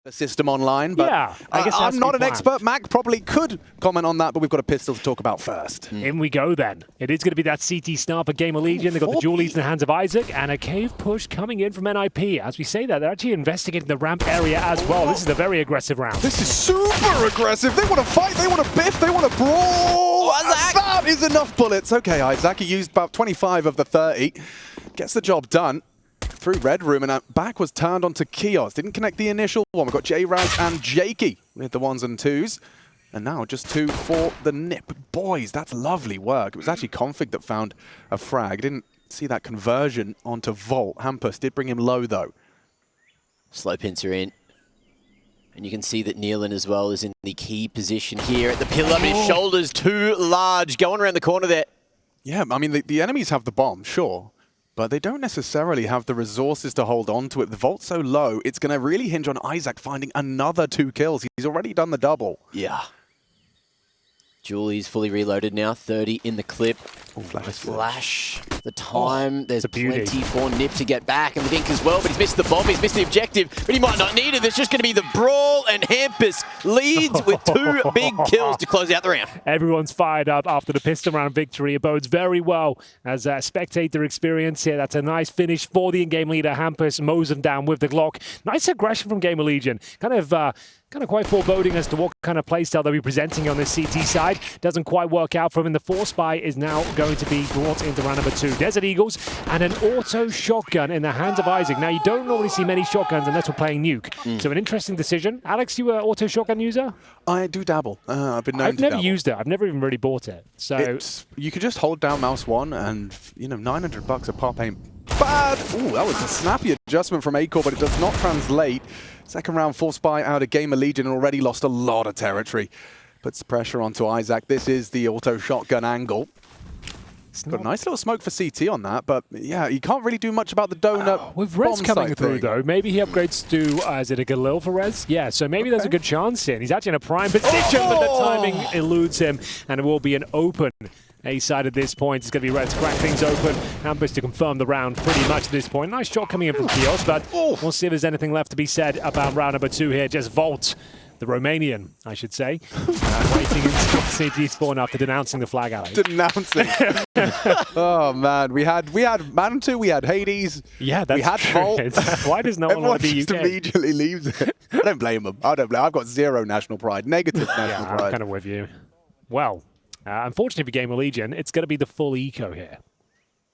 the system online, but yeah, I guess I'm not an planned. expert. Mac probably could comment on that, but we've got a pistol to talk about first. In we go then. It is going to be that CT start for GamerLegion. They've got the dual leads in the hands of isak, and a cave push coming in from NiP. As we say that, they're actually investigating the ramp area as well. This is a very aggressive round. This is super aggressive. They want to fight, they want to biff, they want to brawl. That is enough bullets. Okay, isak, he used about 25 of the 30. Gets the job done. Through Red Room, and back was turned onto Keoz. Didn't connect the initial one. We've got J-Raz and Jakey with the 1s and 2s. And now just 2 for the NiP. Boys, that's lovely work. It was actually Config that found a frag. Didn't see that conversion onto Volt. Hampus did bring him low, though. Slow pincer in. And you can see that Nealon as well is in the key position here at the pillar. His shoulders too large. Going around the corner there. Yeah, I mean, the enemies have the bomb, sure. But they don't necessarily have the resources to hold on to it. The Volt's so low, it's going to really hinge on isak finding another 2 kills. He's already done the double. Yeah. Julie's fully reloaded now, 30 in the clip. Oh, Flash. The time, there's beauty. plenty for NiP to get back, and the Dink as well, but he's missed the bomb, he's missed the objective, but he might not need it. There's just going to be the brawl, and Hampus leads with 2 big kills to close out the round. Everyone's fired up after the pistol round victory. It bodes very well as a spectator experience here. That's a nice finish for the in-game leader. Hampus mows him down with the Glock. Nice aggression from GamerLegion. Kind of quite foreboding as to what kind of playstyle they'll be presenting on this CT side. Doesn't quite work out for him, and the Force Spy is now going to be brought into round number 2. Desert Eagles and an auto shotgun in the hands of isak. Now, you don't normally see many shotguns unless we're playing Nuke. So an interesting decision. Alex, you an auto shotgun user? I do dabble. I've never used it. I've never even really bought it. So you could just hold down mouse 1 and, you know, $900 a pop ain't bad. Ooh, that was a snappy adjustment from acoR, but it does not translate. Second round Force Spy out of GamerLegion and already lost a lot of territory. Puts pressure onto isak. This is the auto shotgun angle. Got a nice little smoke for CT on that, but yeah, you can't really do much about the donut. With Rez coming through, though, maybe he upgrades to, is it a Galil for Rez? Yeah, so maybe there's a good chance here. And he's actually in a prime position, but the timing eludes him, and it will be an open A side at this point. It's going to be Rez to crack things open. Hampus to confirm the round pretty much at this point. Nice shot coming in from Keoz, but we'll see if there's anything left to be said about round number 2 here. Just Volt, the Romanian, I should say, waiting in CT spawn after denouncing the flag alley. Denouncing. Oh man, we had Mantu, we had Hades. Yeah, that's we had true. Volt. Why does no one want to be just UK? Immediately leaves it. I don't blame them. I don't blame. I've got 0 national pride, negative national pride. I'm kind of with you. Well, unfortunately for GamerLegion, it's going to be the full eco here.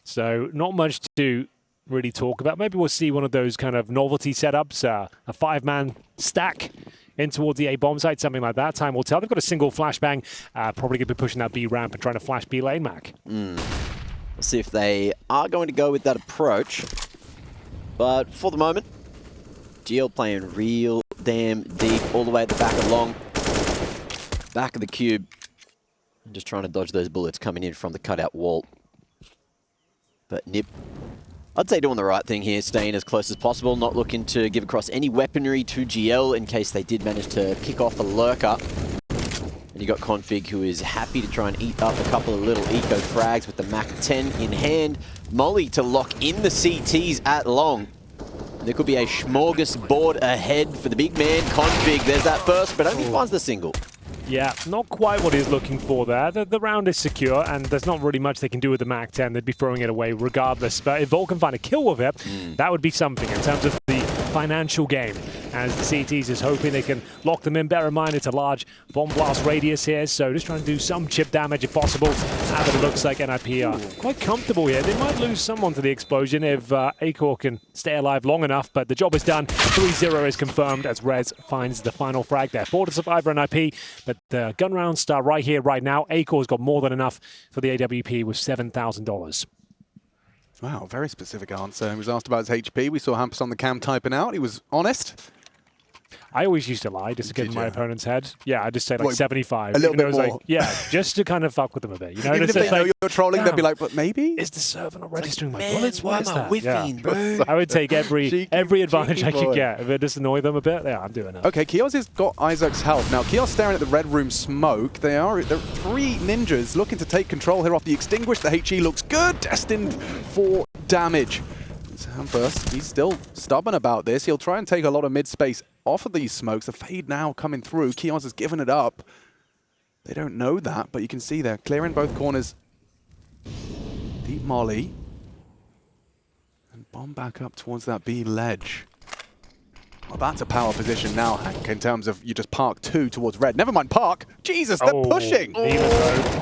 So not much to really talk about. Maybe we'll see one of those kind of novelty setups, a 5-man stack in towards the A bomb site, something like that. Time will tell. They've got a single flashbang, probably going to be pushing that B ramp and trying to flash B lane, Mac. We'll see if they are going to go with that approach. But for the moment, GL playing real damn deep all the way at the back of long. Back of the cube. And just trying to dodge those bullets coming in from the cutout wall. But NiP, I'd say doing the right thing here, staying as close as possible, not looking to give across any weaponry to GL in case they did manage to pick off a lurker. And you got Config, who is happy to try and eat up a couple of little eco frags with the Mac 10 in hand. Molly to lock in the CTs at long. There could be a smorgasbord ahead for the big man. Config, there's that first, but only finds the single. Yeah, not quite what he's looking for there. The round is secure, and there's not really much they can do with the Mac 10. They'd be throwing it away regardless. But if Volt can find a kill with it, that would be something in terms of the financial game. As the CTs is hoping they can lock them in. Bear in mind, it's a large bomb blast radius here, so just trying to do some chip damage if possible. But it looks like NiP are quite comfortable here. They might lose someone to the explosion if acoR can stay alive long enough, but the job is done. 3-0 is confirmed as Rez finds the final frag there. 4 to survive for NiP, but the gun rounds start right here, right now. acoR's got more than enough for the AWP with $7,000. Wow, very specific answer. He was asked about his HP. We saw Hampus on the cam typing out. He was honest. I always used to lie just to get in my opponent's head. Yeah, I just say like 75. A little bit more. Like, yeah, just to kind of fuck with them a bit. You know, even if they know you're trolling, they'll be like, but maybe? Is the server not registering my Man, bullets? why What is am I that? whiffing, bro? I would take every advantage I could boy. get. If it just annoy them a bit, yeah, I'm doing it. Okay, Keoz has got isak's help. Now, Keoz staring at the red room smoke. There are 3 ninjas looking to take control here off the extinguish. The HE looks good, destined for damage. Hampus, he's still stubborn about this. He'll try and take a lot of mid-space off of these smokes. The fade now coming through. Keoz has given it up. They don't know that, but you can see they're clearing both corners. Deep molly. And bomb back up towards that B ledge. Well, that's a power position now, Hank, in terms of you just park 2 towards red. Never mind park. Jesus, they're pushing.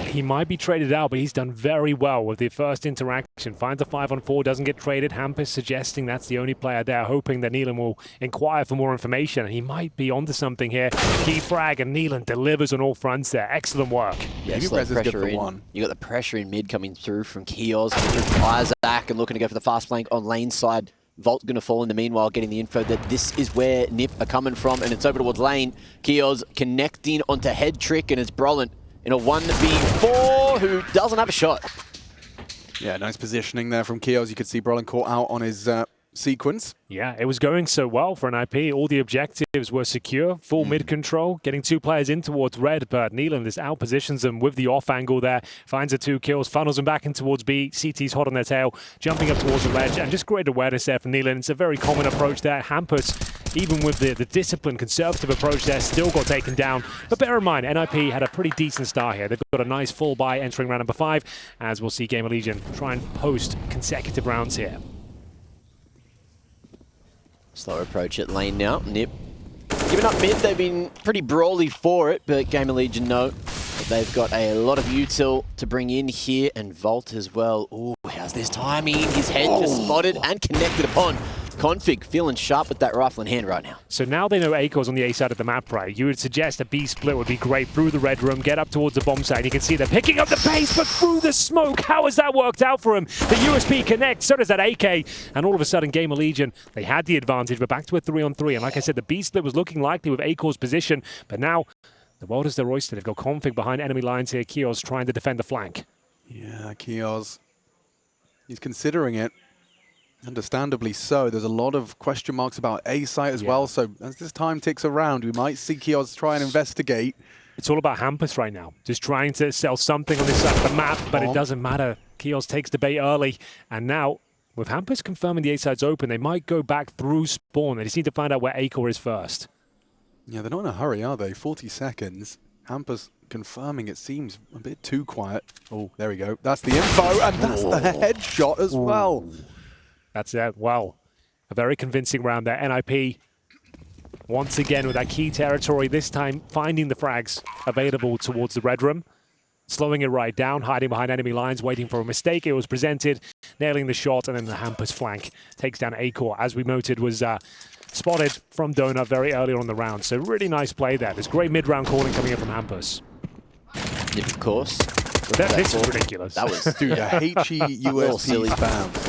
He might be traded out, but he's done very well with the first interaction. Finds a 5-on-4, doesn't get traded. Hampus suggesting that's the only player there, hoping that Neelan will inquire for more information. He might be onto something here. Key frag, and Neelan delivers on all fronts there. Excellent work. Yeah, slow pressure in. You got the pressure in mid coming through from Keoz, through isak, and looking to go for the fast flank on lane side. Vault going to fall in the meanwhile, getting the info that this is where NiP are coming from, and it's over towards lane. Keoz connecting onto head trick, and it's Brolin in a 1v4 who doesn't have a shot. Yeah, nice positioning there from Keoz. You could see Brolin caught out on his sequence. Yeah, it was going so well for NiP. All the objectives were secure, full mid control, getting 2 players in towards red, but Neelan just outpositions them with the off angle there, finds the 2 kills, funnels them back in towards B. CT's hot on their tail, jumping up towards the ledge, and just great awareness there from Neelan. It's a very common approach there. Hampus, even with the disciplined, conservative approach there, still got taken down. But bear in mind, NiP had a pretty decent start here. They've got a nice full buy entering round number 5, as we'll see GamerLegion try and post consecutive rounds here. Slower approach at lane now. NiP giving up mid. They've been pretty brawly for it, but GamerLegion know that they've got a lot of util to bring in here, and Vault as well. Ooh, how's this timing? His head just spotted and connected upon. Config feeling sharp with that rifle in hand right now. So now they know acoR's on the A side of the map, right? You would suggest a B split would be great through the red room, get up towards the bomb side. You can see they're picking up the pace, but through the smoke. How has that worked out for him? The USP connects, so does that AK. And all of a sudden, GamerLegion, they had the advantage, but back to a 3-on-3. And like I said, the B split was looking likely with acoR's position, but now the world is their oyster. They've got Config behind enemy lines here. Keoz trying to defend the flank. Yeah, Keoz, he's considering it. Understandably so. There's a lot of question marks about A site as well, so as this time ticks around, we might see Keoz try and investigate. It's all about Hampus right now, just trying to sell something on this side of the map, but it doesn't matter. Keoz takes the bait early, and now, with Hampus confirming the A side's open, they might go back through spawn. They just need to find out where acoR is first. Yeah, they're not in a hurry, are they? 40 seconds. Hampus confirming it seems a bit too quiet. Oh, there we go. That's the info, and that's the headshot as well. That's it. Wow. A very convincing round there. NiP, once again with that key territory, this time finding the frags available towards the red room. Slowing it right down, hiding behind enemy lines, waiting for a mistake. It was presented, nailing the shot, and then the Hampus flank takes down acoR. As we noted, was spotted from Donut very early on in the round. So really nice play there. There's great mid-round calling coming in from Hampus. NiP, of course. This is ridiculous. That was dude, a HE USP spam.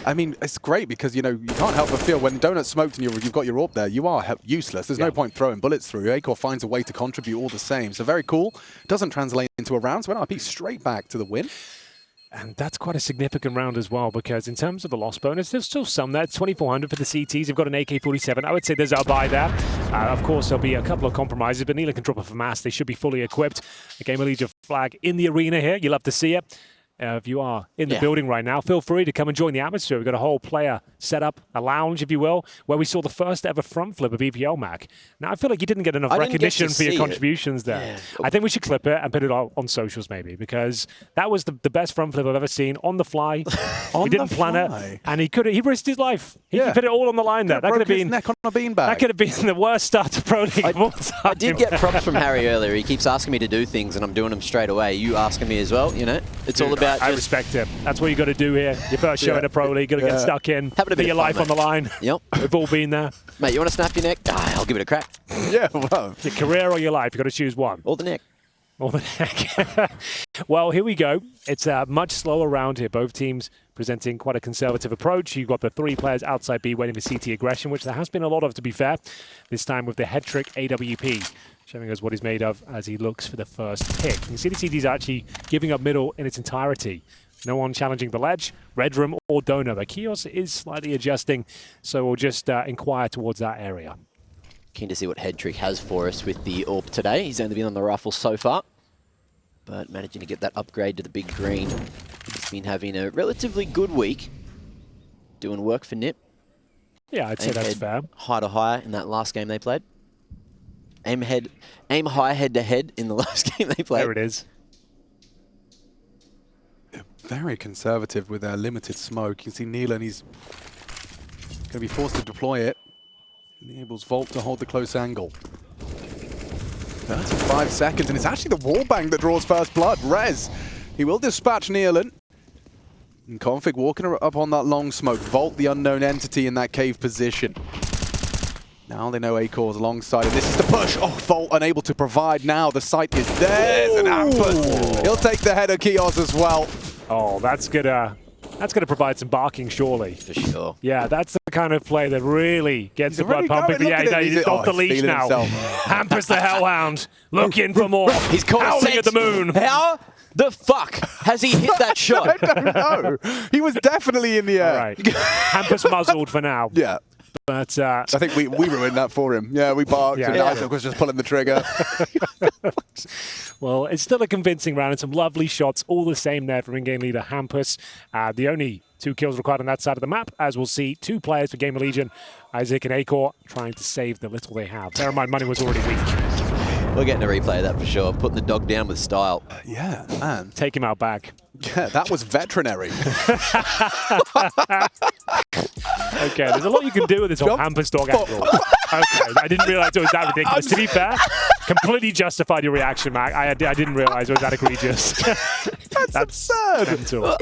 I mean, it's great because, you know, you can't help but feel when Donut smoked and you've got your AWP there, you are useless. There's no point throwing bullets through. acoR finds a way to contribute all the same. So very cool. Doesn't translate into a round, so NiP straight back to the win. And that's quite a significant round as well, because in terms of the loss bonus, there's still some there. 2,400 for the CTs. They've got an AK-47. I would say there's our buy there. Of course, there'll be a couple of compromises, but Neelan can drop it for mass. They should be fully equipped. A GamerLegion flag in the arena here. You'll love to see it. If you are in the building right now, feel free to come and join the atmosphere. We've got a whole player setup, a lounge, if you will, where we saw the first ever front flip of EPL Mac. Now, I feel like you didn't get enough recognition for your contributions there. Yeah. I think we should clip it and put it on socials maybe, because that was the best front flip I've ever seen on the fly. We didn't plan it, and he risked his life. He put it all on the line there. That could have been neck on a beanbag. That could have been the worst start to Pro League of all time. I did get props from Harry earlier. He keeps asking me to do things, and I'm doing them straight away. You asking me as well, you know? It's all about I respect it. That's what you got to do here. Your first show in a Pro League, got to get stuck in, put your life on the line. Yep. We've all been there. Mate, you want to snap your neck? I'll give it a crack. Yeah, well. Your career or your life, you've got to choose one. Or the neck. Or the neck. Well, here we go. It's a much slower round here. Both teams presenting quite a conservative approach. You've got the 3 players outside B waiting for CT aggression, which there has been a lot of, to be fair. This time with the head trick AWP, showing us what he's made of as he looks for the first pick. You can see the CT's actually giving up middle in its entirety. No one challenging the ledge, red room or donor. But Keoz is slightly adjusting, so we'll just inquire towards that area. Keen to see what Headtrick has for us with the AWP today. He's only been on the rifle so far, but managing to get that upgrade to the big green. He's been having a relatively good week, doing work for NiP. Yeah, I'd say that's fair. High to high in that last game they played. Aim high head to head in the last game they played. There it is. Very conservative with their limited smoke. You can see Neil, and he's going to be forced to deploy it. Enables Volt to hold the close angle. 35 seconds, and it's actually the wallbang that draws first blood. Rez, he will dispatch Nealon. And Config walking up on that long smoke. Volt, the unknown entity in that cave position. Now they know acoR's alongside, and this is the push. Oh, Volt unable to provide now. The site is there. There's an ambush. He'll take the head of Keoz as well. Oh, that's gonna provide some barking, surely. For sure. Yeah, that's the kind of play that really gets the blood pumping. Going, Yeah, he's off the leash now. Hampus the Hellhound, looking for more. He's howling at the moon. How the fuck has he hit that shot? I don't know. He was definitely in the air. All right. Hampus muzzled for now. Yeah. But I think we ruined that for him. Yeah, we barked, and Isaac was just pulling the trigger. Well, it's still a convincing round and some lovely shots, all the same there from in-game leader Hampus. The only 2 kills required on that side of the map, as we'll see 2 players for GamerLegion, isak and acoR, trying to save the little they have. Bear in mind, money was already weak. We're getting a replay of that for sure. Putting the dog down with style. Yeah, man. Take him out back. Yeah, that was veterinary. Okay, there's a lot you can do with this whole Hampus dog angle. Okay, I didn't realize it was that ridiculous. To be fair, completely justified your reaction, Mac. I didn't realize it was that egregious. That's absurd. Mental.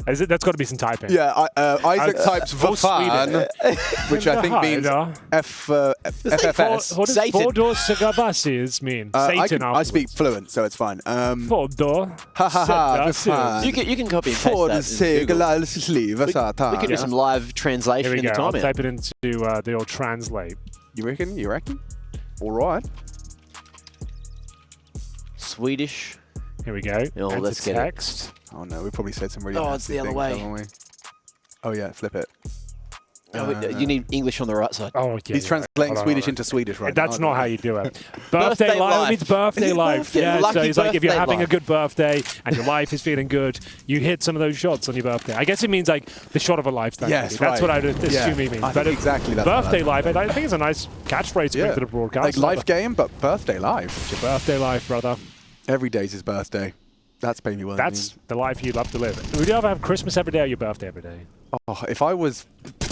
That's got to be some typing. Yeah, Isaac types Vafan, which I think means FFS. What does Fodor Sagabasi's mean? Satan I speak fluent, so it's fine. Fodor Vafan. You can copy and paste that. We can do some live translation in the I'll comment. type it into the old translate. You reckon? You reckon? All right. Swedish. Here we go. Oh, let's get text. Oh no, we probably said some really it's the other way. We? Oh yeah, flip it. You need English on the right side. Oh, yeah. He's translating Swedish into Swedish right now. That's not how you do it. Birthday life means birthday life. Yeah, so it's like if you're having a good birthday and your life is feeling good, you hit some of those shots on your birthday. I guess it means like the shot of a lifetime. Yes, that's what I would assume he means. I think exactly that. Birthday life, I think it's a nice catchphrase to bring to the broadcast. Like life game, but birthday life. It's your birthday life, brother. Every day's his birthday. That's maybe what That's the life you'd love to live. Would you ever have Christmas every day or your birthday every day? Oh, if I was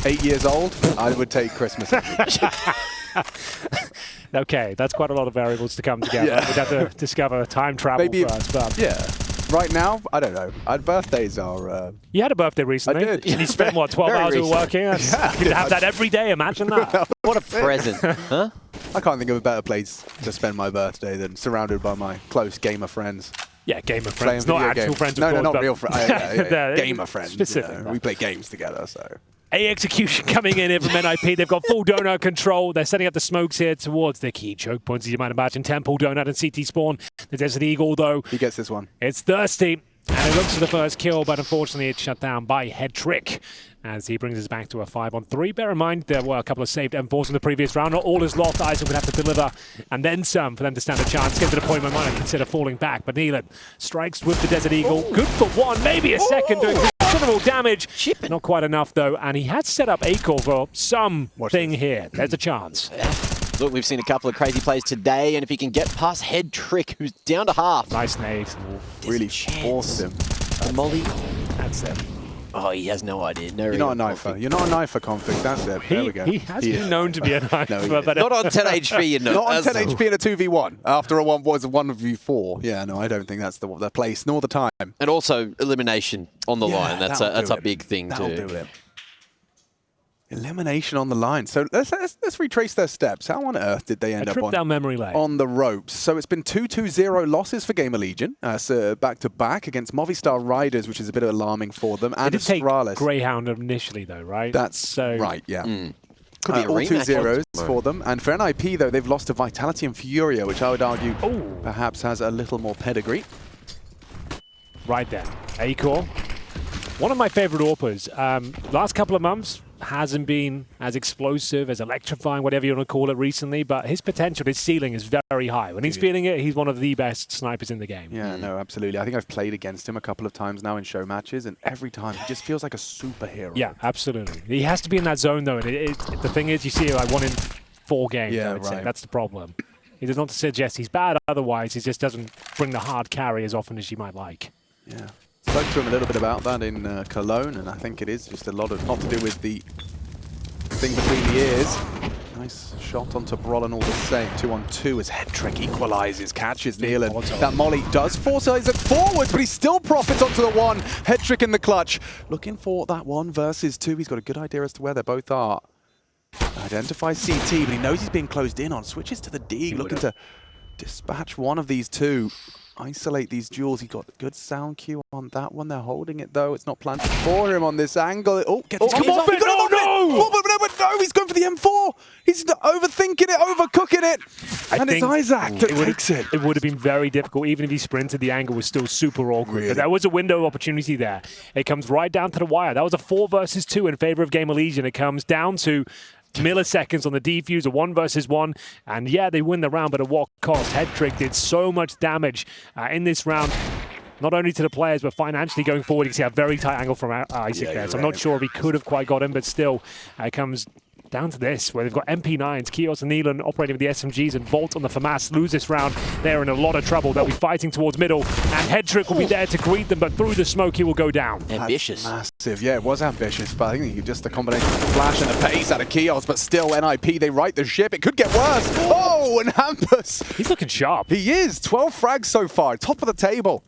8 years old, I would take Christmas every day. Okay, that's quite a lot of variables to come together. We'd have to discover time travel first. But yeah. Right now, I don't know. Birthdays are... You had a birthday recently. I did. And you spent, what, 12 hours working? You could have that every day, imagine that. What a present, huh? I can't think of a better place to spend my birthday than surrounded by my close gamer friends. Yeah, gamer friends, not actual friends, of course. No, not real friends. Gamer friends. Specific. We play games together, so... Execution coming in from NiP. They've got full donut control. They're setting up the smokes here towards their key choke points, as you might imagine. Temple, Donut, and CT Spawn. The Desert Eagle, though. He gets this one. It's thirsty. And it looks for the first kill, but unfortunately it's shut down by Head Trick as he brings us back to a 5-on-3. Bear in mind, there were a couple of saved M4s in the previous round. Not all is lost. isak would have to deliver, and then some for them to stand a chance. Get to the point where might consider falling back, but Nealon strikes with the Desert Eagle. Good for one, maybe a second, doing considerable damage. Not quite enough, though, and he has set up acoR for something here. There's a chance. Look, we've seen a couple of crazy plays today, and if he can get past Head Trick, who's down to half. Nice nade. Really forced him. The molly. That's it. Oh, he has no idea. No, You're not a knifer. You're not a knifer, Config. That's it. There we go. He has been known to be a knifer. No, but not on 10 HP, you know. Not on 10 HP in a 2v1. After a 1v4. Yeah, no, I don't think that's the place nor the time. And also elimination on the line. That's a big thing too. That'll do it. Elimination on the line. So let's retrace their steps. How on earth did they end up down memory lane on the ropes? So it's been 2-2-0 losses for GamerLegion. So back-to-back against Movistar Riders, which is a bit alarming for them. And it did take Greyhound initially, though, right? That's right, yeah. Could be all 2 zeros for them. And for NiP, though, they've lost to Vitality and Furia, which I would argue perhaps has a little more pedigree. Right then. acoR. One of my favorite AWPers. Last couple of months, hasn't been as explosive, as electrifying, whatever you want to call it recently, but his potential, his ceiling is very high. When he's feeling it, he's one of the best snipers in the game. Yeah, no, absolutely. I think I've played against him a couple of times now in show matches, and every time he just feels like a superhero. Yeah, absolutely. He has to be in that zone, though, and the thing is, you see like 1 in 4 games, Yeah, I would say. right. That's the problem. He does not suggest he's bad otherwise, he just doesn't bring the hard carry as often as you might like. Yeah. Spoke to him a little bit about that in Cologne, and I think it is just a lot of, not to do with the thing between the ears. Nice shot onto Brolin all the same. 2-on-2 as head-trick equalizes, catches Neil, and that molly does force Isak forwards, but he still profits onto the one. Head-trick in the clutch. Looking for that 1 versus 2. He's got a good idea as to where they both are. Identifies CT, but he knows he's being closed in on. Switches to the D, looking to dispatch one of these two. Isolate these duels. He got a good sound cue on that one. They're holding it though. It's not planted for him on this angle. Oh, gets it. Come on, he got him off it. Oh, but no, he's going for the M4. He's overthinking it, overcooking it. And it's isak that takes it. It would have been very difficult. Even if he sprinted, the angle was still super awkward. Really? But there was a window of opportunity there. It comes right down to the wire. That was a 4 versus 2 in favor of GamerLegion. It comes down to milliseconds on the defuse, a 1 versus 1, and yeah, they win the round, but at what cost? Head-trick did so much damage in this round, not only to the players, but financially going forward. You can see a very tight angle from Isak there, so I'm not sure if he could have quite got him, but still, it comes down to this, where they've got MP9s, Keoz and Neelan operating with the SMGs, and Volt on the FAMAS lose this round. They're in a lot of trouble. They'll be fighting towards middle, and head-trick will be there to greet them, but through the smoke, he will go down. Ambitious. That's massive. Yeah, it was ambitious, but I think just the combination of the flash and the pace out of Keoz, but still NiP, they right the ship. It could get worse. Oh, and Hampus. He's looking sharp. He is. 12 frags so far, top of the table.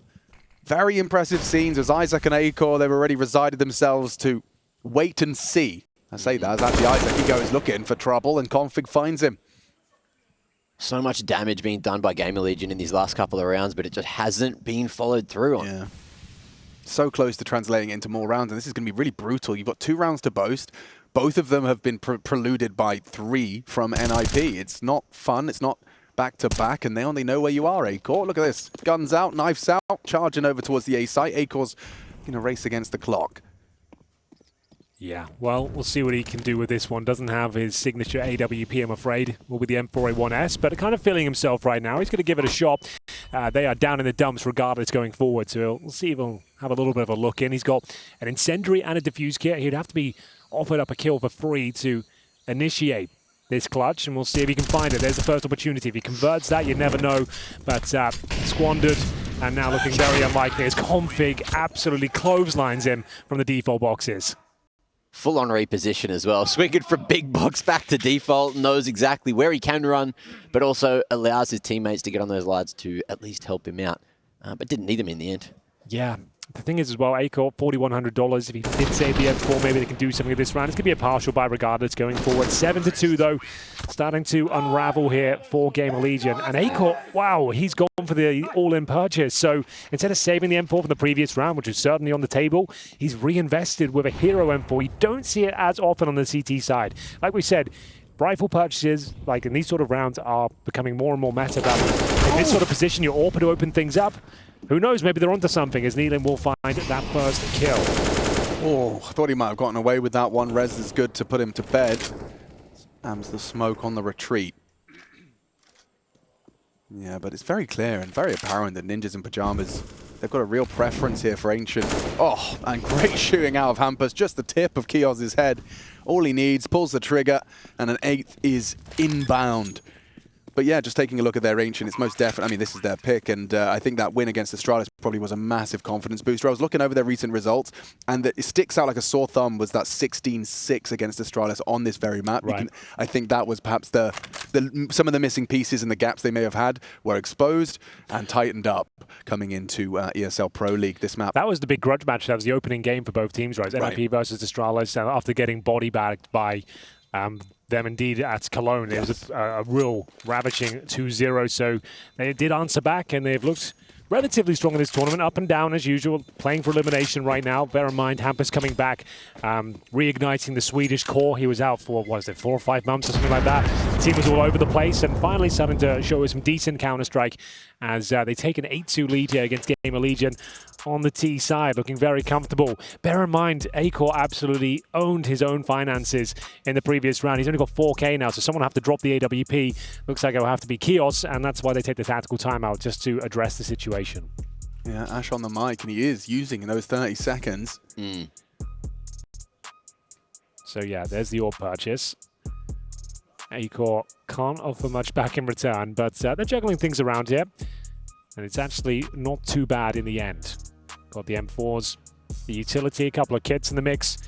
Very impressive scenes as isak and acoR, they've already resided themselves to wait and see. I say that as actually isak, he goes looking for trouble and Config finds him. So much damage being done by GamerLegion in these last couple of rounds, but it just hasn't been followed through on. Yeah. So close to translating into more rounds, and this is going to be really brutal. You've got 2 rounds to boast. Both of them have been preluded by 3 from NiP. It's not fun. It's not back-to-back, and they only know where you are, acoR. Look at this. Guns out, knives out, charging over towards the A site. acoR's in a race against the clock. Yeah, well, we'll see what he can do with this one. Doesn't have his signature AWP, I'm afraid, with the M4A1S, but kind of feeling himself right now. He's going to give it a shot. They are down in the dumps regardless going forward, so we'll see if he'll have a little bit of a look in. He's got an incendiary and a diffuse kit. He'd have to be offered up a kill for free to initiate this clutch, and we'll see if he can find it. There's the first opportunity. If he converts that, you never know, but squandered, and now looking very unlikely as Config absolutely clotheslines him from the default boxes. Full-on reposition as well. Swinging from big box back to default, knows exactly where he can run, but also allows his teammates to get on those lads to at least help him out, but didn't need him in the end. Yeah. The thing is as well, acoR, $4,100. If he did save the M4, maybe they can do something with this round. It's going to be a partial buy regardless going forward. 7-2 though, starting to unravel here for GamerLegion. And acoR, wow, he's gone for the all-in purchase. So instead of saving the M4 from the previous round, which was certainly on the table, he's reinvested with a hero M4. You don't see it as often on the CT side. Like we said, rifle purchases, like in these sort of rounds, are becoming more and more meta value. In this sort of position, you're AWP to open things up. Who knows, maybe they're onto something as Neelan will find that first kill. Oh, I thought he might have gotten away with that one. Rez is good to put him to bed. Ams the smoke on the retreat. Yeah, but it's very clear and very apparent that Ninjas in Pajamas, they've got a real preference here for Ancient. Oh, and great shooting out of Hampus. Just the tip of Keoz's head. All he needs, pulls the trigger, and an 8th is inbound. But yeah, just taking a look at their Ancient, it's most definitely, I mean, this is their pick, and I think that win against Astralis probably was a massive confidence booster. I was looking over their recent results, and it sticks out like a sore thumb was that 16-6 against Astralis on this very map. Right. I think that was perhaps some of the missing pieces and the gaps they may have had were exposed and tightened up coming into ESL Pro League, this map. That was the big grudge match. That was the opening game for both teams, right? NiP versus Astralis, after getting body bagged by them indeed at Cologne. Yes. It was a real ravaging 2-0, so they did answer back, and they've looked relatively strong in this tournament, up and down as usual, playing for elimination right now. Bear in mind, Hampus coming back, reigniting the Swedish core. He was out for, what was it, 4 or 5 months or something like that. The team was all over the place and finally starting to show us some decent Counter-Strike as they take an 8-2 lead here against GamerLegion on the T side, looking very comfortable. Bear in mind, acoR absolutely owned his own finances in the previous round. He's only got 4K now, so someone will have to drop the AWP. Looks like it'll have to be Keoz, and that's why they take the tactical timeout, just to address the situation. Yeah, Ash on the mic, and he is using those 30 seconds. So yeah, there's the AWP purchase. acoR can't offer much back in return, but they're juggling things around here. And it's actually not too bad in the end. Got the M4s, the utility, a couple of kits in the mix,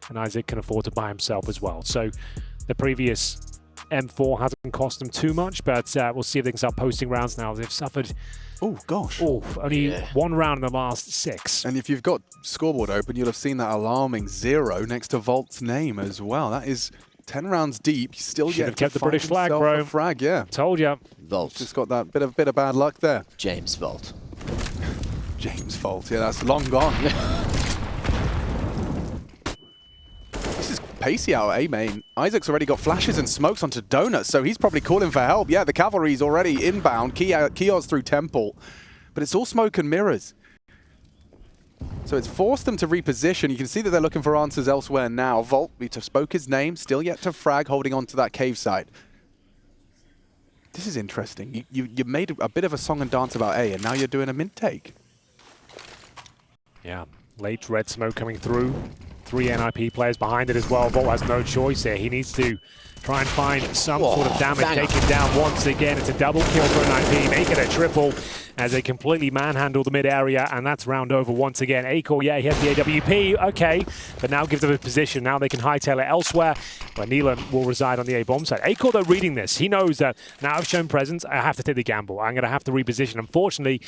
and isak can afford to buy himself as well. So the previous M4 hasn't cost them too much, but we'll see if they can start posting rounds now. They've suffered only 1 round in the last 6. And if you've got scoreboard open, you'll have seen that alarming 0 next to Volt's name as well. That is 10 rounds deep. You still should have kept the British flag, bro. Frag, yeah. Told you. Volt. Just got that bit of bad luck there. James Volt. James Volt, yeah, that's long gone. This is pacey out of A main. Isak's already got flashes and smokes onto Donuts, so he's probably calling for help. Yeah, the cavalry's already inbound. Keoz through Temple, but it's all smoke and mirrors. So it's forced them to reposition. You can see that they're looking for answers elsewhere now. Volt, we just spoke his name, still yet to frag, holding on to that cave side. This is interesting. You made a bit of a song and dance about A, and now you're doing a mid take. Yeah, late red smoke coming through. 3 NiP players behind it as well. Volt has no choice here. He needs to try and find some sort of damage. Take him down once again. It's a double kill for NiP. Make it a triple as they completely manhandle the mid area, and that's round over once again. acoR, yeah, he has the AWP, okay, but now gives them a position. Now they can hightail it elsewhere, where Neelan will reside on the A-bomb side. acoR, though, reading this, he knows that now I've shown presence, I have to take the gamble. I'm going to have to reposition. Unfortunately,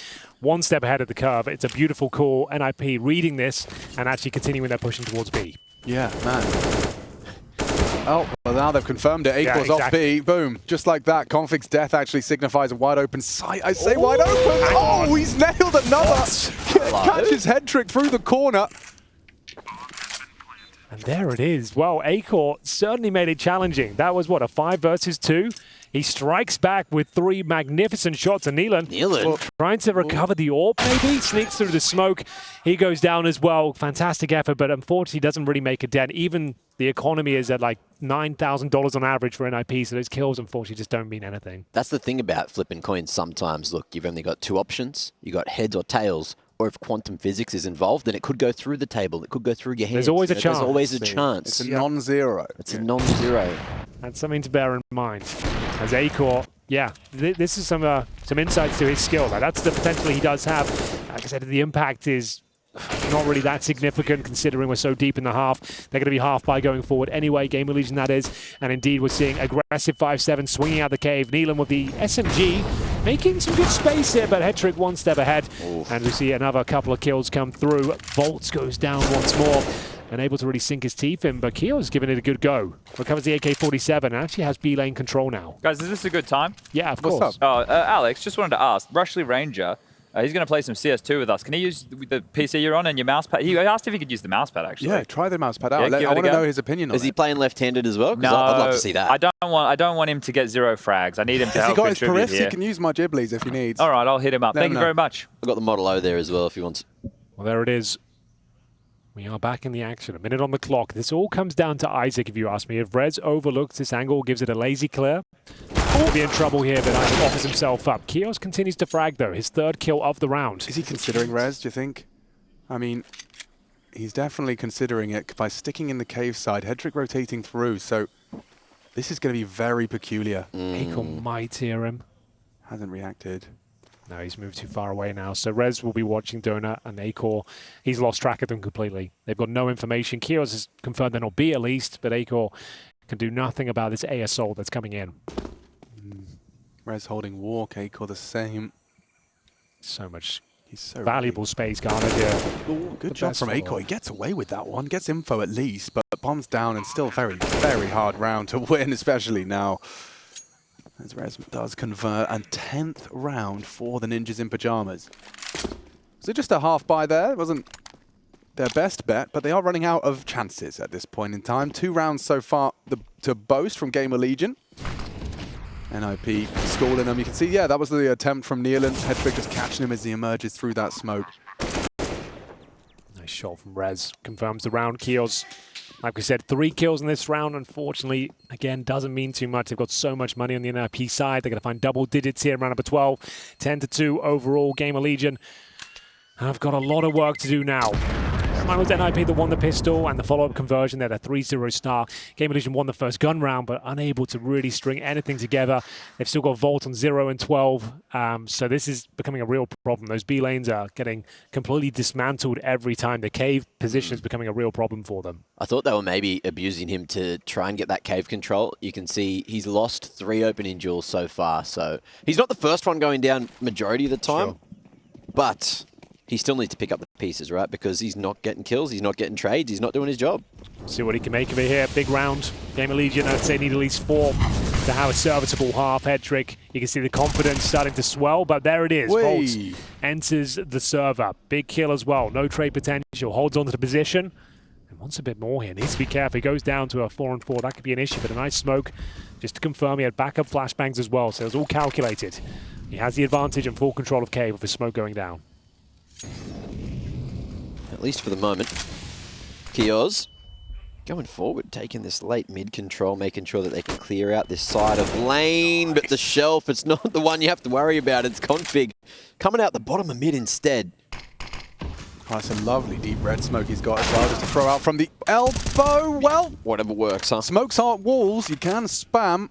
1 step ahead of the curve. It's a beautiful call. NiP reading this and actually continuing their pushing towards B. Yeah, man. Oh, well, now they've confirmed it. acoR's off B. Boom. Just like that. Config's death actually signifies a wide open sight. I say wide open. Oh, he's nailed another. Catches head trick through the corner. And there it is. Well, acoR certainly made it challenging. That was, what, a 5 versus 2? He strikes back with 3 magnificent shots, and Neelan trying to recover the AWP, maybe? Sneaks through the smoke. He goes down as well. Fantastic effort, but unfortunately doesn't really make a dent. Even the economy is at like $9,000 on average for NiP, so those kills, unfortunately, just don't mean anything. That's the thing about flipping coins sometimes. Look, you've only got 2 options. You got heads or tails. Or if quantum physics is involved, then it could go through the table. It could go through your hands. There's always a chance. There's always a chance. It's a non-zero. It's a non-zero. That's something to bear in mind. As acoR, yeah, this is some insights to his skill. Like, that's the potential he does have. Like I said, the impact is not really that significant considering we're so deep in the half. They're going to be half by going forward anyway, GamerLegion that is. And indeed, we're seeing aggressive 5-7 swinging out the cave. Neelan with the SMG, making some good space here, but Hetrick 1 step ahead. Oof. And we see another couple of kills come through. Volts goes down once more. Unable to really sink his teeth in, but Keoz giving it a good go. Recovers the AK-47 and actually has B lane control now. Guys, is this a good time? Yeah, of course. Alex, just wanted to ask, Rushley Ranger, he's going to play some CS2 with us. Can he use the PC you're on and your mouse pad? He asked if he could use the mouse pad, actually. Yeah, try the mouse pad out. I want to know his opinion on it. Is he playing left-handed as well? No, I'd love to see that. I don't want him to get 0 frags. I need him to help contribute here. Has he got his periffs? He can use my Ghiblies if he needs. All right, I'll hit him up. Thank you very much. I've got the Model O there as well if he wants. Well, there it is. We are back in the action. A minute on the clock. This all comes down to isak, if you ask me. If Rez overlooks this angle, gives it a lazy clear, he'll be in trouble here, but isak offers himself up. Keoz continues to frag, though. His 3rd kill of the round. Is he considering Rez, do you think? I mean, he's definitely considering it by sticking in the cave side. Hetrick rotating through, so this is going to be very peculiar. acoR might hear him. Hasn't reacted. No, he's moved too far away now. So Rez will be watching Donut and acoR. He's lost track of them completely. They've got no information. Keoz has confirmed they're not B at least, but acoR can do nothing about this A assault that's coming in. Rez holding walk, acoR the same. So much so valuable space garnered here. Ooh, good job from acoR. He gets away with that one. Gets info at least, but bombs down and still very, very hard round to win, especially now. As Rez does convert, and 10th round for the Ninjas in Pajamas. So just a half buy there. It wasn't their best bet, but they are running out of chances at this point in time. 2 rounds so far to boast from GamerLegion. NiP stalling him. You can see, yeah, that was the attempt from Nealon. headtrick just catching him as he emerges through that smoke. Nice shot from Rez. Confirms the round. Keoz, like we said, 3 kills in this round. Unfortunately, again, doesn't mean too much. They've got so much money on the NiP side. They're going to find double digits here in round number 12. 10-2 overall. GamerLegion have got a lot of work to do now. It was NiP that won the pistol and the follow-up conversion. They're the 3-0 star. GamerLegion won the first gun round, but unable to really string anything together. They've still got Volt on 0 and 12. So this is becoming a real problem. Those B lanes are getting completely dismantled every time. The cave position is becoming a real problem for them. I thought they were maybe abusing him to try and get that cave control. You can see he's lost 3 opening duels so far. So he's not the first one going down majority of the time, but he still needs to pick up the pieces, right? Because he's not getting kills, he's not getting trades, he's not doing his job. See what he can make of it here. Big round. GamerLegion, I'd say, need at least 4 to have a serviceable half. headtrick. You can see the confidence starting to swell, but there it is. Volt enters the server. Big kill as well. No trade potential. Holds on to the position. And wants a bit more here. Needs to be careful. He goes down to a 4 and 4. That could be an issue, but a nice smoke. Just to confirm, he had backup flashbangs as well, so it was all calculated. He has the advantage and full control of cave with his smoke going down. At least for the moment. Keoz going forward, taking this late mid control, making sure that they can clear out this side of lane, but the shelf, it's not the one you have to worry about. It's config coming out the bottom of mid instead. Oh, that's a lovely deep red smoke he's got as well, just to throw out from the elbow. Well, whatever works, huh? Smokes aren't walls, you can spam.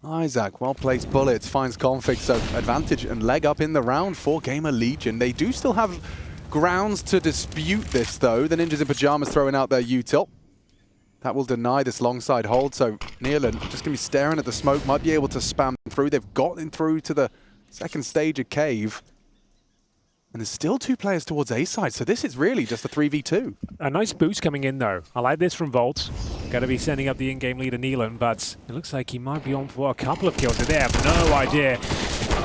isak, well-placed bullets, finds config, so advantage and leg up in the round for GamerLegion. They do still have grounds to dispute this, though. The Ninjas in Pajamas throwing out their util. That will deny this long side hold, so Nealon just going to be staring at the smoke, might be able to spam through. They've gotten through to the second stage of cave. And there's still 2 players towards A side, so this is really just a 3v2. A nice boost coming in, though. I like this from Volt. Going to be sending up the in-game leader, Nealon, but it looks like he might be on for a couple of kills. They have no idea.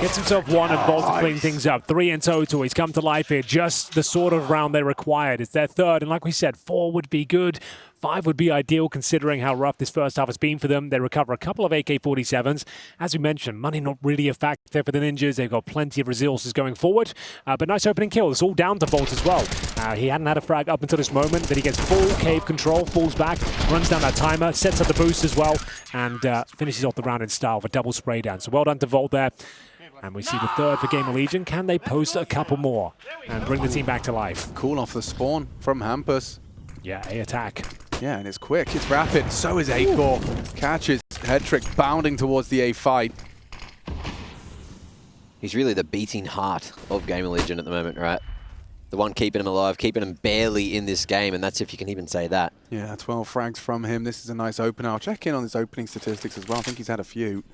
Gets himself 1 and Volt to clean things up. 3 in total. He's come to life here. Just the sort of round they required. It's their 3rd, and like we said, 4 would be good. 5 would be ideal considering how rough this first half has been for them. They recover a couple of AK-47s. As we mentioned, money not really a factor for the Ninjas. They've got plenty of resources going forward. But nice opening kill. It's all down to Volt as well. He hadn't had a frag up until this moment. Then he gets full cave control, falls back, runs down that timer, sets up the boost as well, and finishes off the round in style with a double spray down. So well done to Volt there. And we see the 3rd for GamerLegion. Can they post a couple more and bring the team back to life? Cool off the spawn from Hampus. Yeah, A attack. Yeah, and it's quick, it's rapid. So is acoR. Catches headtrick bounding towards the A fight. He's really the beating heart of GamerLegion at the moment, right? The one keeping him alive, keeping him barely in this game, and that's if you can even say that. Yeah, 12 frags from him. This is a nice opener. I'll check in on his opening statistics as well. I think he's had a few.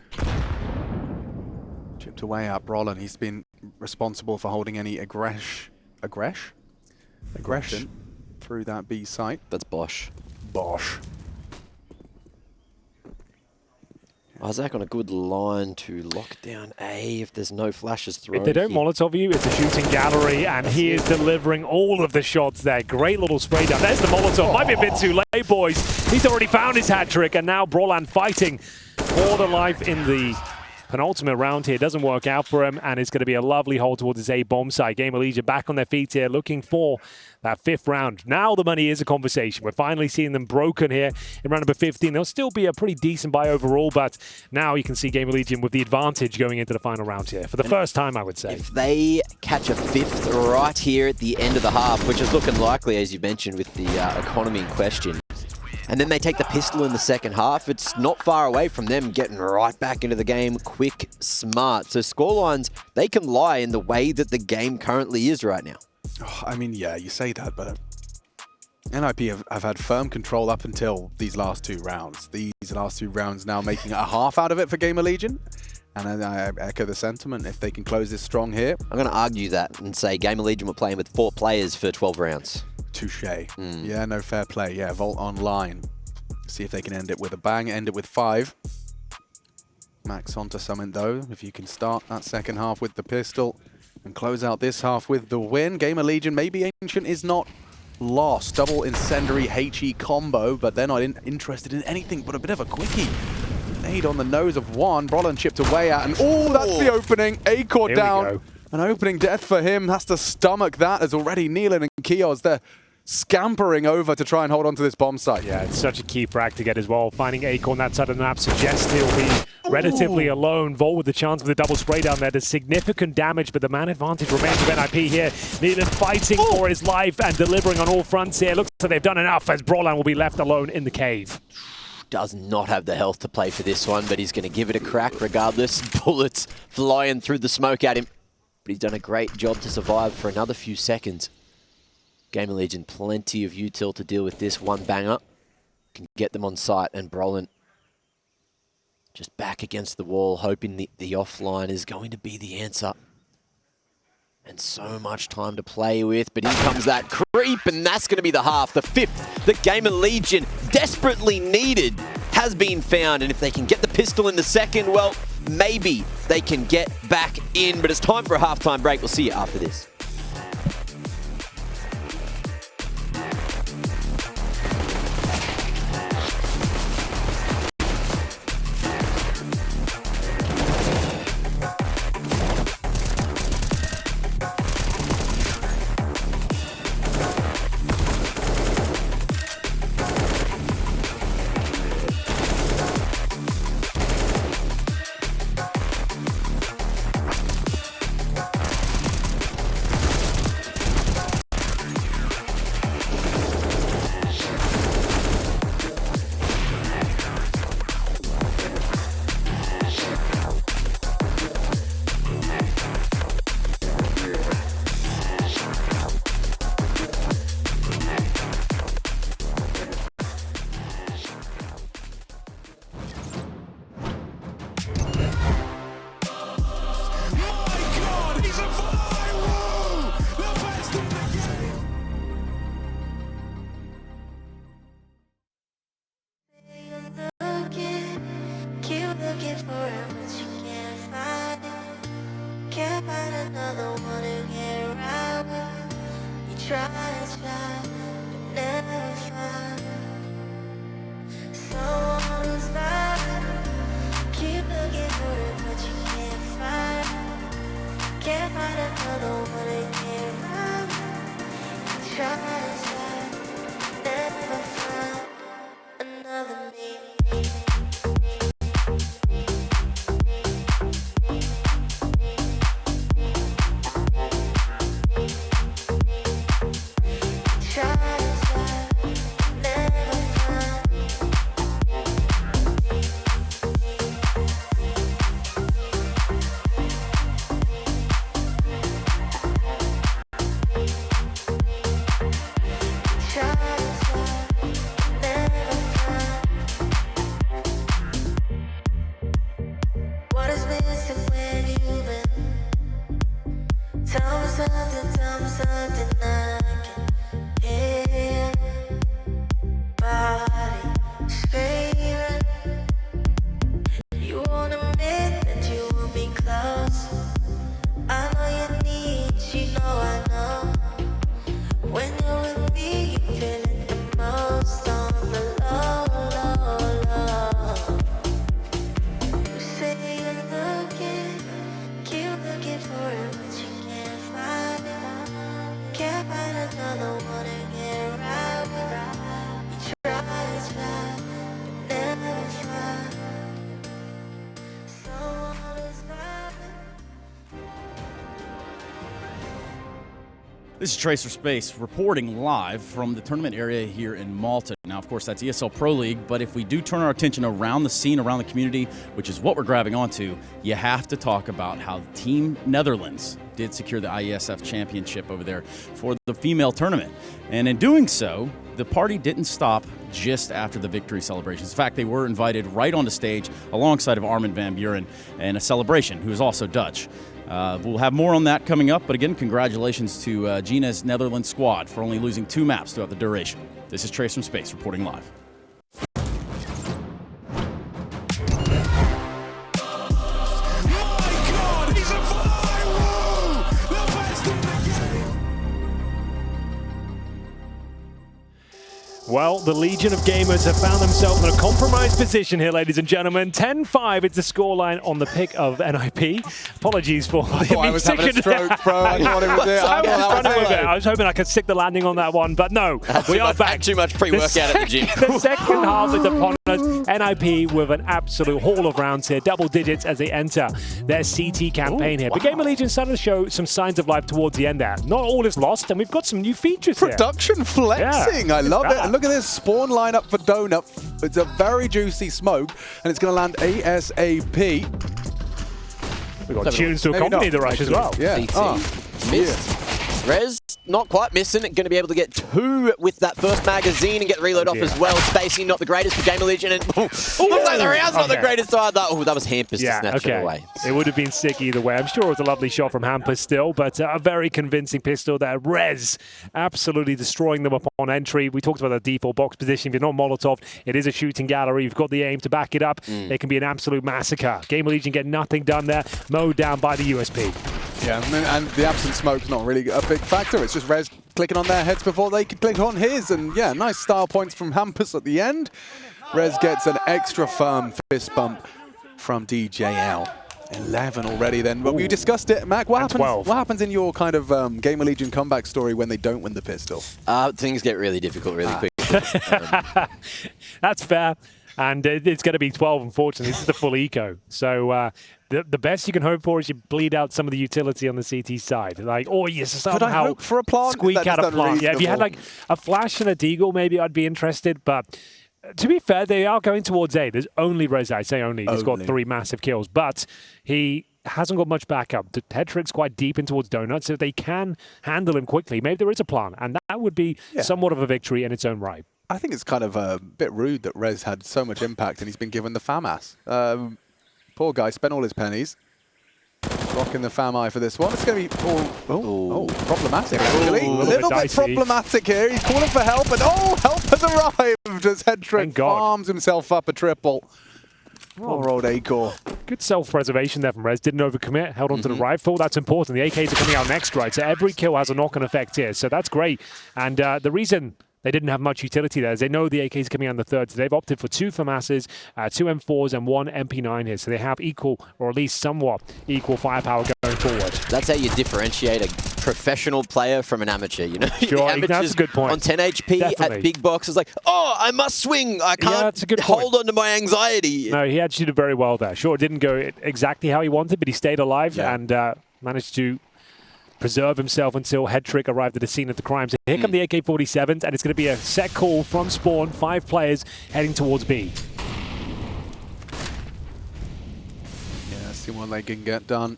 Chipped away at Brolin. He's been responsible for holding any aggression through that B site. That's Bosch. Bosch. isak on a good line to lock down A if there's no flashes thrown. If they don't Molotov you, it's a shooting gallery, and he is delivering all of the shots there. Great little spray down. There's the Molotov. Might be a bit too late, boys. He's already found his hat trick, and now Brolan fighting for the life in the penultimate round here. Doesn't work out for him, and it's going to be a lovely hold towards his A bomb site. GamerLegion back on their feet here, looking for that 5th round. Now the money is a conversation. We're finally seeing them broken here in round number 15. They'll still be a pretty decent buy overall, but now you can see GamerLegion with the advantage going into the final round here. For the first time, I would say. If they catch a 5th right here at the end of the half, which is looking likely, as you mentioned, with the economy in question, and then they take the pistol in the second half, it's not far away from them getting right back into the game quick, smart. So scorelines, they can lie in the way that the game currently is right now. Oh, I mean, yeah, you say that, but NiP have had firm control up until these last 2 rounds. These last 2 rounds now making a half out of it for GamerLegion. And I echo the sentiment. If they can close this strong here. I'm going to argue that and say GamerLegion were playing with 4 players for 12 rounds. Touche. Yeah, no, fair play. Yeah, Volt online. See if they can end it with a bang, end it with 5. Max onto something though. If you can start that second half with the pistol and close out this half with the win. GamerLegion, maybe Ancient is not lost. Double incendiary HE combo, but they're not interested in anything but a bit of a quickie. Nade on the nose of one. Brolin chipped away at, and oh, that's the opening. acoR down. An opening death for him. Has to stomach that as already Nealon and Keoz, they're scampering over to try and hold on to this bomb site. Yeah, it's such a key frag to get as well. Finding acoR on that side of the map suggests he'll be relatively alone. Volt with the chance of the double spray down there. There's significant damage, but the man advantage remains with NiP here. Nealon fighting for his life and delivering on all fronts here. Looks like they've done enough as Brolan will be left alone in the cave. Does not have the health to play for this one, but he's going to give it a crack regardless. Bullets flying through the smoke at him. But he's done a great job to survive for another few seconds. GamerLegion, plenty of util to deal with this one banger. Can get them on site, and Brolin just back against the wall, hoping the offline is going to be the answer. And so much time to play with, but in comes that creep, and that's going to be the half. The fifth that GamerLegion desperately needed has been found, and if they can get the pistol in the second, well, maybe they can get back in. But it's time for a halftime break. We'll see you after this. This is Tracer Space reporting live from the tournament area here in Malta. Now, of course, that's ESL Pro League, but if we do turn our attention around the scene, around the community, which is what we're grabbing onto, you have to talk about how Team Netherlands did secure the IESF championship over there for the female tournament. And in doing so, the party didn't stop just after the victory celebrations. In fact, they were invited right onto stage alongside of Armin van Buren in a celebration, who is also Dutch. We'll have more on that coming up, but again, congratulations to Gina's Netherlands squad for only losing 2 maps throughout the duration. This is Trace from Space reporting live. Well, the Legion of Gamers have found themselves in a compromised position here, ladies and gentlemen. 10-5 is the scoreline on the pick of NiP. Apologies for the I was having a stroke, bro. I thought it was it. I was hoping I could stick the landing on that one, but no. We are back. Too much pre-workout at the gym. The second half is upon us. NiP with an absolute haul of rounds here, double digits as they enter their CT campaign here. But GamerLegion started to show some signs of life towards the end there. Not all is lost, and we've got some new features here. Production flexing. Yeah, I love it. that. And look at this spawn lineup for Donut. It's a very juicy smoke, and it's going to land ASAP. We've got tunes to accompany the rush as well. Yeah. Missed. Rez, not quite missing. Going to be able to get 2 with that first magazine and get reload off as well. Spacing not the greatest for GamerLegion. And looks like the round's not the greatest either. Oh, that was Hampus to snatch it away. It would have been sick either way. I'm sure it was a lovely shot from Hampus still, but a very convincing pistol there. Rez absolutely destroying them upon entry. We talked about the default box position. If you're not Molotov, it is a shooting gallery. You've got the aim to back it up. It can be an absolute massacre. GamerLegion get nothing done there. Mowed down by the USP. Yeah, and the absent smoke's not really a big factor. It's just Rez clicking on their heads before they can click on his. And yeah, nice style points from Hampus at the end. Rez gets an extra firm fist bump from DJL. 11 already then. But we discussed it. Mac, what happens in your kind of GamerLegion comeback story when they don't win the pistol? Things get really difficult really quick. That's fair. And it's going to be 12, unfortunately. This is the full eco. So the best you can hope for is you bleed out some of the utility on the CT side. Like, or you somehow hope for a plant? squeak out a plant. Yeah, if you had like a flash and a deagle, maybe I'd be interested. But to be fair, they are going towards A. There's only Rez. I say only. He's got 3 massive kills. But he hasn't got much backup. The Headtrick's quite deep in towards Donut, so if they can handle him quickly, maybe there is a plan. And that would be somewhat of a victory in its own right. I think it's kind of a bit rude that Rez had so much impact and he's been given the FAMAS. Poor guy spent all his pennies. Rocking the FAMI for this one. It's going to be problematic actually. A little bit problematic here. He's calling for help and help has arrived as Headtrick farms himself up a triple. Poor old acoR. Good self-preservation there from Rez. Didn't overcommit. Held onto the rifle. That's important. The AKs are coming out next, right? So every kill has a knock-on effect here. So that's great. And the reason they didn't have much utility there. As they know the AK is coming on the third, so they've opted for 2 FAMASs, 2 M4s, and 1 MP9 here. So they have equal, or at least somewhat equal firepower going forward. That's how you differentiate a professional player from an amateur, you know? Sure, that's a good point. On 10 HP at big box is like, I must swing. I can't hold on to my anxiety. No, he actually did very well there. Sure, it didn't go exactly how he wanted, but he stayed alive and managed to preserve himself until Headtrick arrived at the scene of the crime. So here come the AK-47s, and it's going to be a set call from spawn. 5 players heading towards B. Yeah, see what they can get done.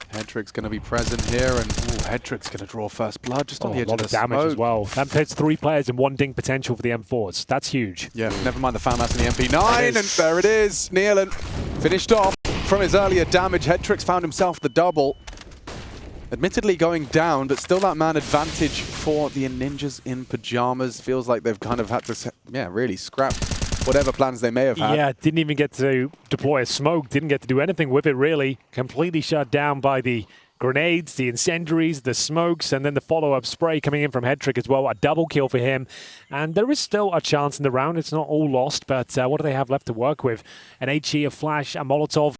Headtrick's going to be present here, and Headtrick's going to draw first blood just on the edge of the damage smoke. As well. That puts 3 players and 1 ding potential for the M4s. That's huge. Yeah, never mind the FAMAS and the MP9, and there it is. Nealon finished off from his earlier damage. Headtrick's found himself the double. Admittedly going down, but still that man advantage for the Ninjas in Pajamas. Feels like they've kind of had to, really scrap whatever plans they may have had. Yeah, didn't even get to deploy a smoke, didn't get to do anything with it really. Completely shut down by the grenades, the incendiaries, the smokes, and then the follow-up spray coming in from Headtrick as well. A double kill for him. And there is still a chance in the round. It's not all lost, but what do they have left to work with? An HE, a flash, a Molotov.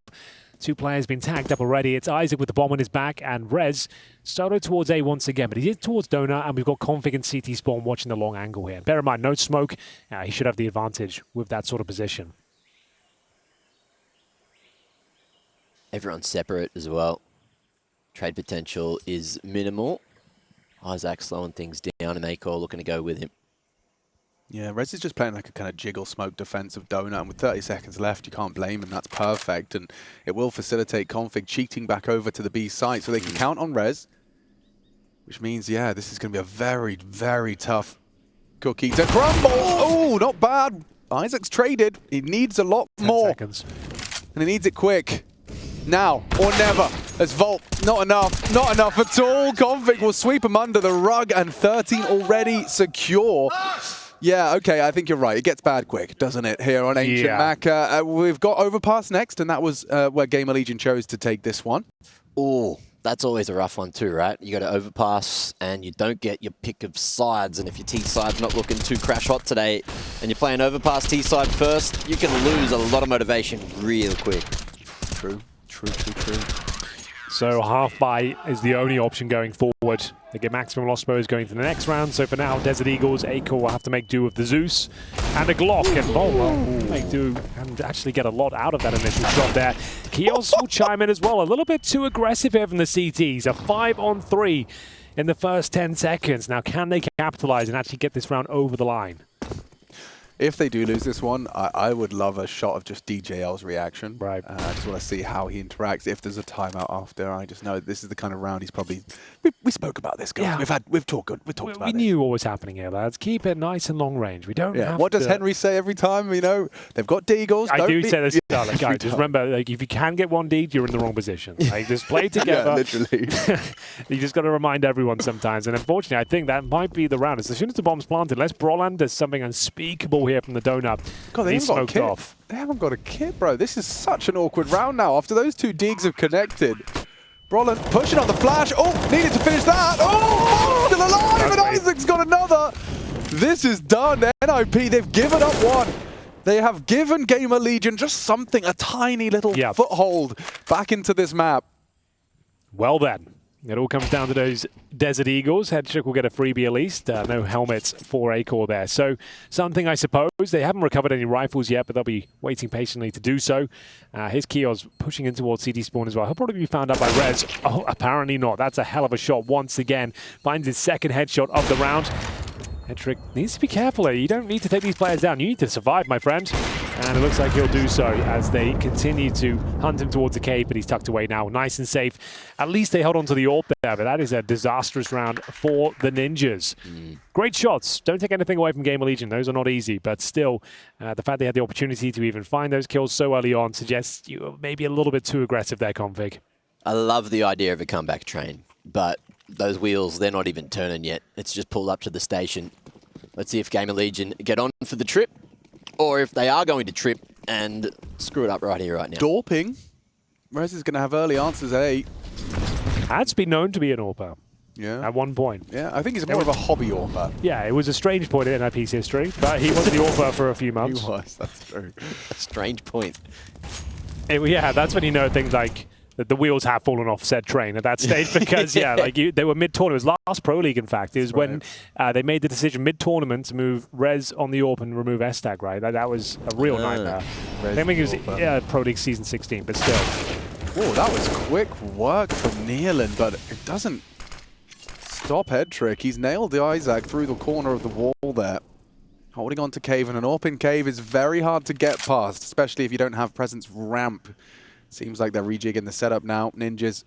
2 players been tagged up already. It's isak with the bomb on his back, and Rez started towards A once again, but he is towards Donut, and we've got Config and CT Spawn watching the long angle here. Bear in mind, no smoke. He should have the advantage with that sort of position. Everyone's separate as well. Trade potential is minimal. isak slowing things down, and acoR looking to go with him. Yeah, Rez is just playing like a kind of jiggle smoke defense of Donut, and with 30 seconds left, you can't blame him. That's perfect, and it will facilitate Config cheating back over to the B site, so they can count on Rez, which means, this is going to be a very, very tough cookie to crumble. Oh, not bad. Isak's traded. He needs a lot 10 more, seconds. And he needs it quick. Now or never. As Volt, not enough at all. Config will sweep him under the rug, and 13 already secure. Yeah, okay, I think you're right. It gets bad quick, doesn't it, here on Ancient Mac? We've got Overpass next, and that was where GamerLegion chose to take this one. Oh, that's always a rough one too, right? You got to overpass and you don't get your pick of sides. And if your T side's not looking too crash hot today and you're playing overpass T side first, you can lose a lot of motivation real quick. True. So half buy is the only option going forward. They get maximum loss bows going to the next round. So for now, Desert Eagles, acoR will have to make do with the Zeus and a Glock. And Vol will make do and actually get a lot out of that initial shot there. Keoz will chime in as well. A little bit too aggressive here from the CTs. A 5-on-3 in the first 10 seconds. Now, can they capitalize and actually get this round over the line? If they do lose this one, I would love a shot of just DJL's reaction. Right. I just want to see how he interacts. If there's a timeout after, I just know this is the kind of round he's probably. We spoke about this, guys. Yeah. We've talked about We it. knew what was happening here, lads. Keep it nice and long range. We don't have What does to... Henry say every time? You know, they've got Deagles. I do say this, Yeah, like, guys, just remember, like, if you can get one deed, you're in the wrong position. Like, just play together. Yeah, literally. You just got to remind everyone sometimes. And unfortunately, I think that might be the round. As soon as the bomb's planted, Les Broland does something unspeakable here from the donut. God, they He's haven't got a smoked kit. off. They haven't got a kit, bro. This is such an awkward round now. After those two Deags have connected. Brolin pushing on the flash. Oh, needed to finish that. Oh, still alive, and Isaac's got another. This is done. NiP, they've given up one. They have given GamerLegion just something, a tiny little foothold back into this map. Well then, it all comes down to those Desert Eagles. Headtrick will get a freebie at least. No helmets for acoR there. So something, I suppose. They haven't recovered any rifles yet, but they'll be waiting patiently to do so. His Keoz pushing in towards CD spawn as well. He'll probably be found out by Rez. Oh, apparently not. That's a hell of a shot once again. Finds his second headshot of the round. Headtrick needs to be careful here. You don't need to take these players down. You need to survive, my friend. And it looks like he'll do so as they continue to hunt him towards the cave, but he's tucked away now. Nice and safe. At least they held on to the AWP there, but that is a disastrous round for the Ninjas. Great shots. Don't take anything away from GamerLegion. Those are not easy, but still, the fact they had the opportunity to even find those kills so early on suggests you were maybe a little bit too aggressive there, Config. I love the idea of a comeback train, but those wheels, they're not even turning yet. It's just pulled up to the station. Let's see if GamerLegion get on for the trip, or if they are going to trip and screw it up right here, right now. Dorping. Rez is going to have early answers at 8. Has been known to be an AWPer. Yeah. At one point. Yeah, I think he's more of a hobby AWPer. Yeah, it was a strange point in NiP's history, but he was the AWPer for a few months. He was, that's true. A strange point. Yeah, that's when you know things like that the wheels have fallen off said train at that stage because, they were mid-tournament. It was last Pro League, in fact. It was when they made the decision mid-tournament to move Rez on the AWP and remove Estag, right? That was a real nightmare. I think it was Pro League Season 16, but still. Oh, that was quick work from Nealon, but it doesn't stop Headtrick. He's nailed the Isak through the corner of the wall there. Holding on to Cave, and an AWP in Cave is very hard to get past, especially if you don't have presence ramp. Seems like they're rejigging the setup now. Ninjas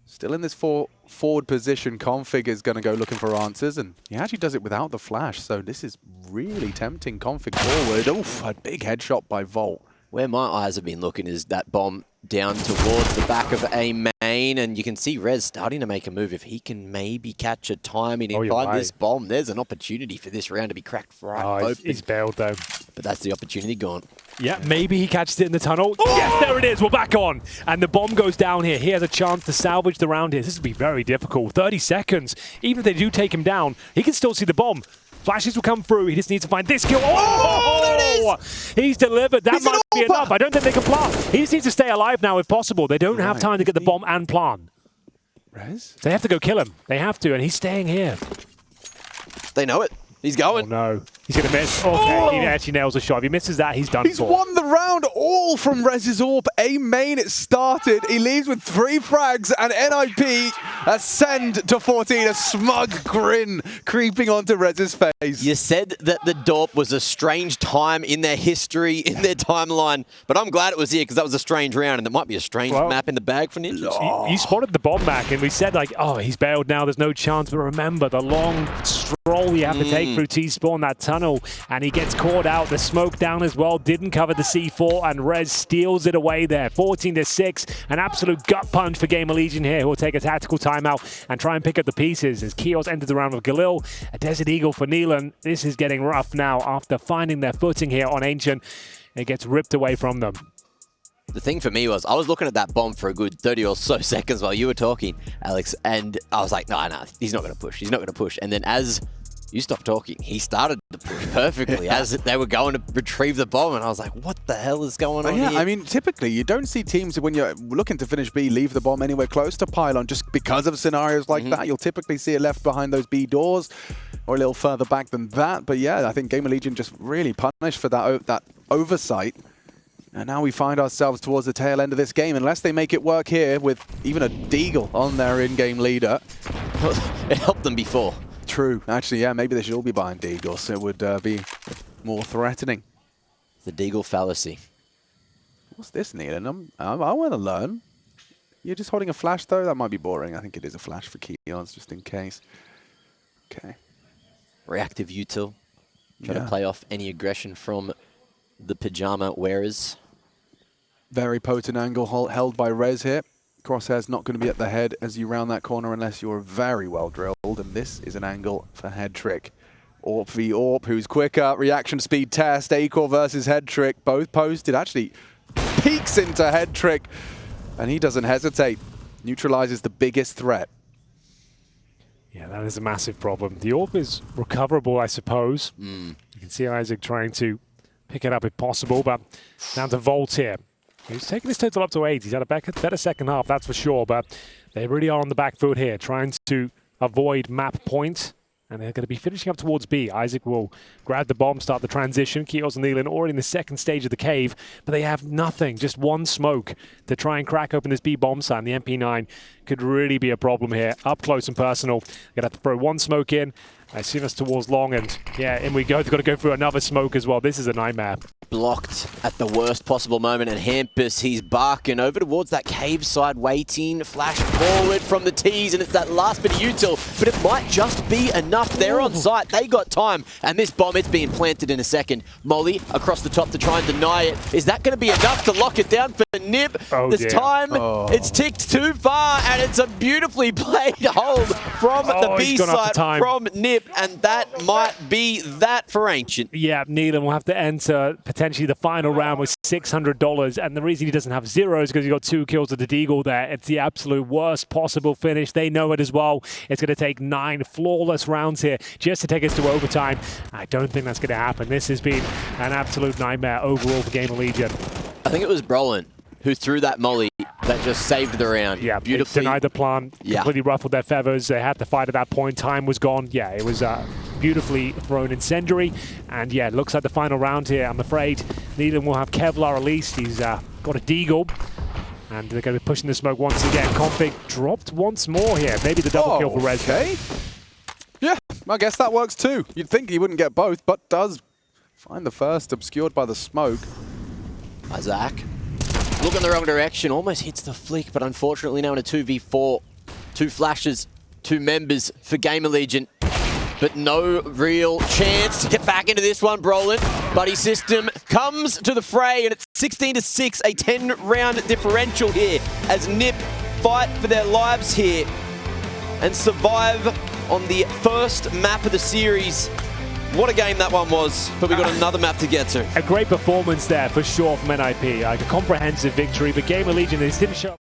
still in this forward position. Config is going to go looking for answers, and he actually does it without the flash, so this is really tempting Config forward. Oof, a big headshot by Volt. Where my eyes have been looking is that bomb down towards the back of a main, and you can see Rez starting to make a move. If he can maybe catch a timing and find this bomb, there's an opportunity for this round to be cracked right open. He's bailed, though. But that's the opportunity gone. Yeah, maybe he catches it in the tunnel. Oh! Yes, there it is. We're back on. And the bomb goes down here. He has a chance to salvage the round here. This will be very difficult. 30 seconds. Even if they do take him down, he can still see the bomb. Flashes will come through. He just needs to find this kill. Oh, there it is! He's delivered. That might be enough. I don't think they can plant. He just needs to stay alive now if possible. They don't have time to get the bomb and plant. Rez? They have to go kill him. They have to, and he's staying here. They know it. He's going. Oh, no. He's going to miss. Okay, he actually nails a shot. If he misses that, he's done for. He's won the round all from Rez's AWP. A main it started. He leaves with 3 frags, and NiP ascend to 14. A smug grin creeping onto Rez's face. You said that the Dorp was a strange time in their history, in their timeline, but I'm glad it was here because that was a strange round, and there might be a strange map in the bag for Ninjas. You spotted the bomb back, and we said, like, oh, he's bailed now. There's no chance. But remember, the long stroll you have to take through T-spawn, that tunnel, and he gets caught out. The smoke down as well. Didn't cover the C4, and Rez steals it away there. 14-6. An absolute gut punch for GamerLegion here, who will take a tactical timeout and try and pick up the pieces as Keoz enters the round with Galil. A Desert Eagle for Nealon. This is getting rough now after finding their footing here on Ancient. It gets ripped away from them. The thing for me was, I was looking at that bomb for a good 30 or so seconds while you were talking, Alex, and I was like, no, he's not going to push. He's not going to push. And then as you stopped talking, he started to push perfectly as they were going to retrieve the bomb, and I was like, what the hell is going on here? I mean, typically, you don't see teams, when you're looking to finish B, leave the bomb anywhere close to pylon just because of scenarios like that. You'll typically see it left behind those B doors or a little further back than that. But yeah, I think GamerLegion just really punished for that oversight. And now we find ourselves towards the tail end of this game. Unless they make it work here with even a deagle on their in-game leader. It helped them before. True. Actually, yeah, maybe they should all be buying deagles. It would be more threatening. The deagle fallacy. What's this, Neelan? I want to learn. You're just holding a flash, though? That might be boring. I think it is a flash for Keoz, just in case. Okay. Reactive util. Trying to play off any aggression from the pajama wearers. Very potent angle held by Rez here. Crosshair's not going to be at the head as you round that corner unless you're very well drilled. And this is an angle for Head Trick. AWP v AWP, who's quicker. Reaction speed test. acoR versus Head Trick. Both posted. Actually peeks into Head Trick. And he doesn't hesitate. Neutralizes the biggest threat. Yeah, that is a massive problem. The AWP is recoverable, I suppose. You can see isak trying to pick it up if possible, but down to Volt here. He's taking his total up to 8. He's had a better second half, that's for sure, but they really are on the back foot here, trying to avoid map point, and they're going to be finishing up towards B. isak will grab the bomb, start the transition. Keoz and Neelan already in the second stage of the cave, but they have nothing, just one smoke to try and crack open this B bomb site, and the MP9 could really be a problem here. Up close and personal. They're going to have to throw one smoke in. As soon as towards long, and yeah, in we go. They've got to go through another smoke as well. This is a nightmare. Blocked at the worst possible moment, and Hampus, he's barking over towards that cave side, waiting, flash forward from the tees, and it's that last bit of util, but it might just be enough. They're on site, they got time, and this bomb, it's being planted in a second. Molly across the top to try and deny it. Is that going to be enough to lock it down for NiP? This time, it's ticked too far, and it's a beautifully played hold from the B side from NiP. And that might be that for Ancient. Yeah, Neelan will have to enter potentially the final round with $600. And the reason he doesn't have zero is because he got 2 kills with the deagle there. It's the absolute worst possible finish. They know it as well. It's going to take 9 flawless rounds here just to take us to overtime. I don't think that's going to happen. This has been an absolute nightmare overall for GamerLegion. I think it was Brolin who threw that molly that just saved the round. Yeah, beautifully. Denied the plant, completely ruffled their feathers. They had to fight at that point. Time was gone. Yeah, it was beautifully thrown incendiary. And yeah, it looks like the final round here. I'm afraid Neelan will have Kevlar released. He's got a deagle. And they're going to be pushing the smoke once again. Config dropped once more here. Maybe the double kill for Rez. Okay. Yeah, I guess that works too. You'd think he wouldn't get both, but does find the first obscured by the smoke. isak. Look in the wrong direction, almost hits the flick, but unfortunately now in a 2v4. 2 flashes, 2 members for GamerLegion. But no real chance to get back into this one, Brolin. Buddy System comes to the fray, and it's 16-6, a 10-round differential here as NiP fight for their lives here and survive on the first map of the series. What a game that one was, but we've got another map to get to. A great performance there for sure from NiP. Like a comprehensive victory, but GamerLegion, they didn't show up.